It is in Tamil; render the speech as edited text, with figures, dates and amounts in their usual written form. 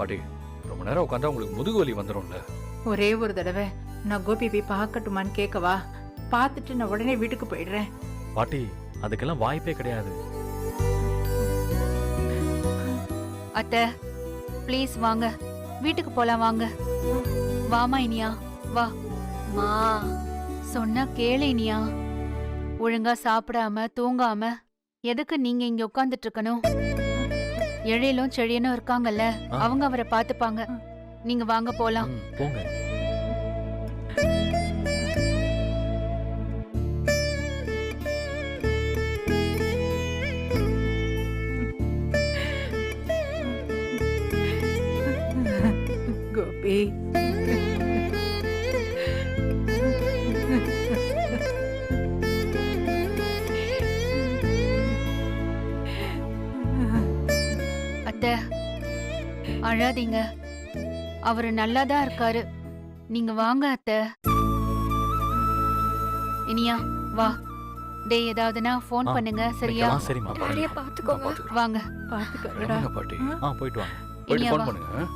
பாட்டி ரொம்ப நேரம் உட்காந்தா உங்களுக்கு முதுகு வலி வந்துடும்ல. ஒரே ஒரு தடவை நான் கோபி போய் பார்க்கட்டுமான்னு கேட்கவா? பார்த்துட்டு நான் உடனே வீட்டுக்கு போயிடுறேன். பாட்டி அதுக்கெல்லாம் வாய்ப்பே கிடையாது. அத்தை ப்ளீஸ் வாங்க, வீட்டுக்கு போலாம் வாங்க. வாமா இனியா வா. மா சொன்னா கேளு இனியா. ஒழுங்கா சாப்பிடாம தூங்காம எதுக்கு நீங்க இங்க உட்கார்ந்துட்டு இருக்கணும்? எழிலும் செழியனும் இருக்காங்கல்ல, அவங்க அவரை பாத்துப்பாங்க. நீங்க வாங்க போலாம். போங்க. கோபி அத்தை அழாதீங்க, அவரு நல்லாதான் இருக்காரு. நீங்க வாங்க அத்தை. இனியா வா. டேய் ஏதாவதுனா ஃபோன் பண்ணுங்க சரியா? சரிம்மா. பாத்துக்கோங்க. வாங்க பார்த்துக்கடா ரமணா பாட்டி போயிட்டு வாங்க. போயிட்டு இனியா ஃபோன் வா. பண்ணுங்க.